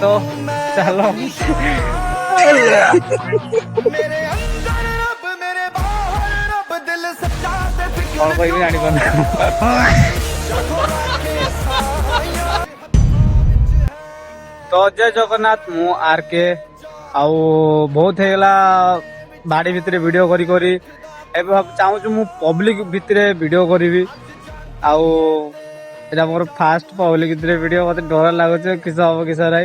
तो चलो कौन कोई भी जानी तो जय जगन्नाथ मु आर के आउ बहुत हेगला बाड़ी भितर वीडियो करी करी एबे चाहूँ मु पब्लिक भितर वीडियो करी आउ एटा मोर फास्ट पब्लिक भितर वीडियो मत डर लगुच किस हम किस ना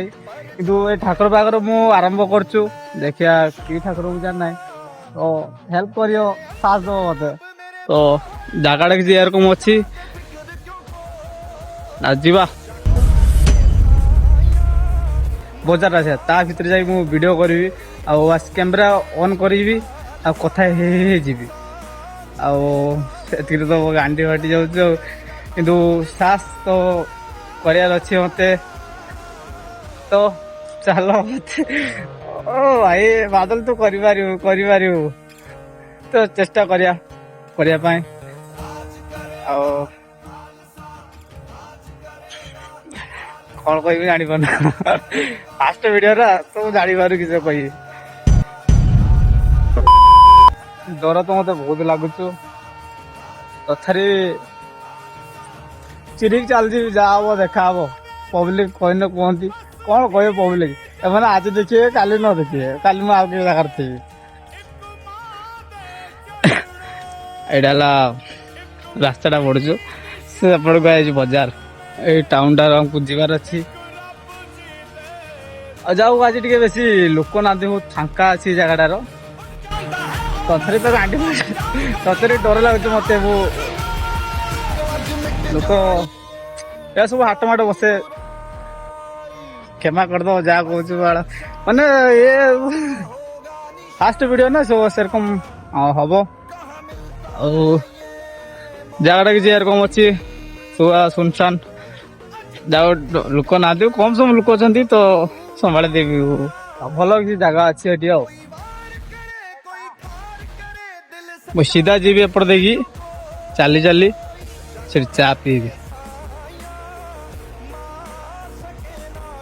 कि ठाकुर पाखर मु आरंभ करछु देखिया कि ठाकुर मुझे जाना तो हेल्प करियो साथ दो मत तो जगह किसी एरकम अच्छी जीवा बजार आसे ता भितर जाई मु वीडियो करी आस कैमेरा ऑन करी आ कथा हे जीवी आती तो गांडी फाटी जाऊँ किंतु सास तो करार अच्छे मत तो चलो ओ भाई बादल तो करी तो चेष्टा करिया कौन कह जानी पारना फास्ट वीडियो तो जानी पार कि कह डर तो मत बहुत लगुच तथापि चिरिक चलती जहाँ हम देखा हम पब्लिक कहने कहती कौन कह पब्लिक एम आज देखिए काली न देखिए काली मुझे आगे जगह थी यहाँ रास्ता पड़ू से आपको बजार ये टाउन टा हमको जीवार अच्छी जाऊ आज टे बेसी लोक ना बहुत फांका अच्छी जगह तथापि तो गांडी तथापि डर लगुच मत लोक या सब हाट माट बसे क्षमा करद जहाँ कह माने ये फास्ट वीडियो ना सब सेरकम हम जगह किसी एरकम अच्छी सुआ सुनसान जाओ लोक ना कम सम लोक अच्छा तो संभाली देवी भल किसी जगह अच्छी ये मु सीधा जीवी एपट देखी चली चली से चा पीबी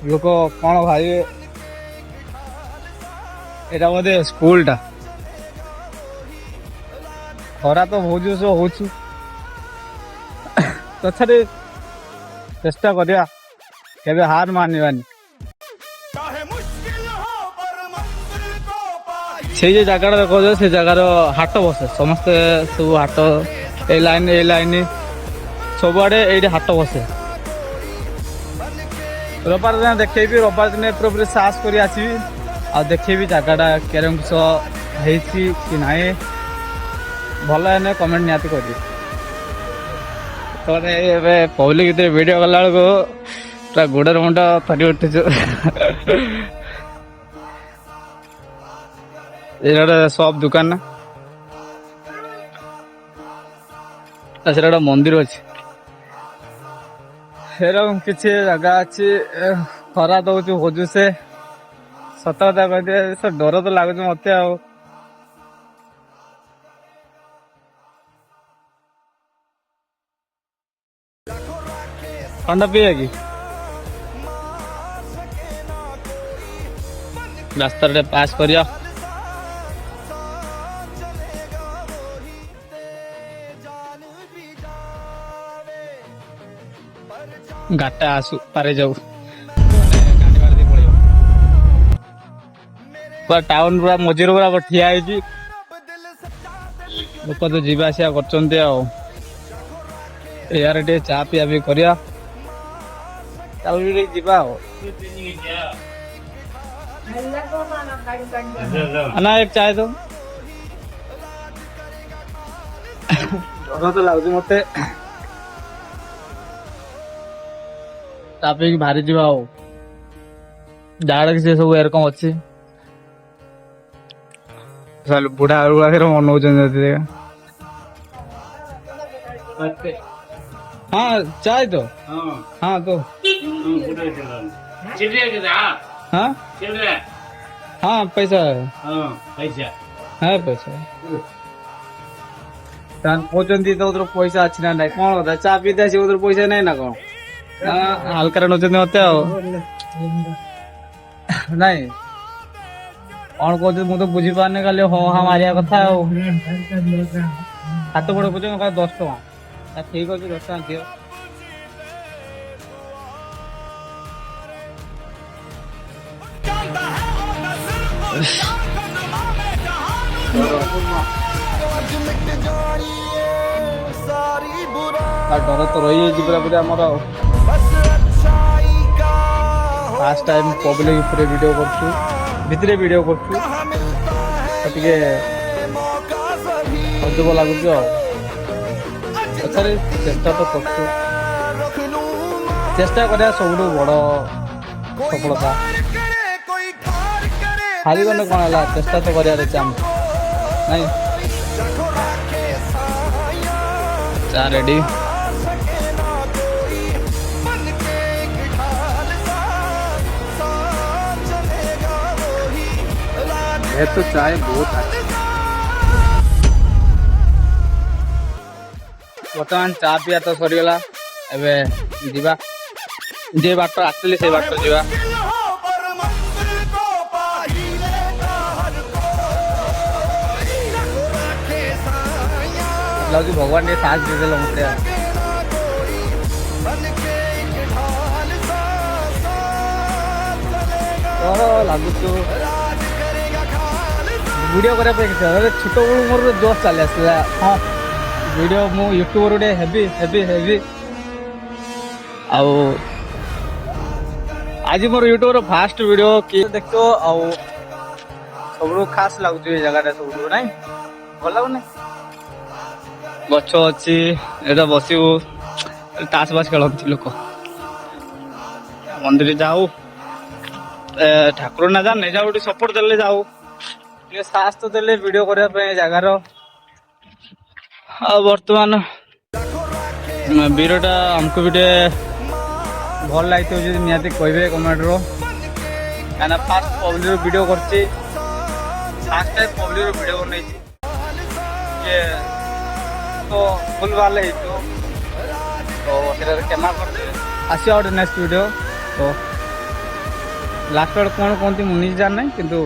लोक कौन भाई एटा बोधे स्कूल टा खरा तो बहुत जोश हो तथापि चेष्टा करिया केबे हार मानिबानी से जगह देखो से जगार हाट बसे समस्ते सब हाट ए लाइन सब आड़े ये हाट बसे रविवार दिन देखेबी रविवार दिन पूरा साहस कर आसबी आ देखेबी जगहटा केरम कि ना भल है कमेंट निहाती कर पब्लिक भीतर वीडियो कला पूरा गोड़र मुंड थरी उठी ये सब दुकान ना से मंदिर अच्छे एरकम किसी जगह अच्छी खरा दौर खोजु से सत कथा कह डर तो लगुच मत ठंडा पीए कि रास्ता पास करिया गाटा आसु पारे जाऊ पूरा टाउन पूरा मझे पूरा ठिया लोक तो जीवा आसिया कर चा पिया भी करिया जीवा ना एक चाय तो डर तो लगुच मत तापी भारी जीवा जगह किसी सब एरकम अच्छी बुढ़ा बुढ़ा मन हाँ चाय तो हाँ तो हाँ हाँ पैसा है पैसा पहुंचती तो उधर पैसा अच्छी ना ना कौन कथा चा पीते उधर पैसा नहीं ना कौन हल्का नौचंदी मत ନାଇଁ କଣ କହୁଛୁ ମୁଁ ତ ବୁଝିପାରୁନି ଖାଲି ହଁ ହଁ ମାରିବା କଥା ଆଉ ହାତ ଗୋଡ଼ ବୁଝ 10 ଟଙ୍କା ଠିକ ଅଛି 10 ଟଙ୍କା ଦିଅ डर तो रही पूरा पूरा आमर फास्ट टाइम पब्लिक वीडियो करछु भितरे वीडियो करछु अजब लगुच चेष्टा तो करछु चेष्टा करा सब बड़ सफलता हारी गले कौन है चेष्टा तो कर नहीं चा रेडी तो चाय बहुत अच्छी बर्तमान चा पिया तो सरीगला एबे जीवा जे बाट आसली से बाट जीवा लगे भगवान ने साथ दे देला मते और लागु तो वीडियो करे पे छोट बड़ मोर जोश चली आसला हाँ वीडियो मु यूट्यूबर गोटे हेवी हेवी हेवी आउ आज मोर यूट्यूबर फास्ट वीडियो कि देखो आउ सब खास लगुच ये जगह सब ना भल लगुनि गछ अच्छी एटा बसबू तास बास खेलती लोक मंदिर जाऊ ठाकुर ना जा नहीं जाऊ सपोर्ट देले जाऊ साहस तो देले वीडियो करने जगार बर्तमान वीडियोटा आमको भी भल लगे निहाती कहे कमेंट रो क्या फास्ट पब्लिक वीडियो करछि फास्ट टाइम पब्लिक वीडियो बन तो भूल भाल तो क्षमा कर आसिया गोटे नेक्स्ट वीडियो तो लास्ट कौन कहती मुझे जान ना किंतु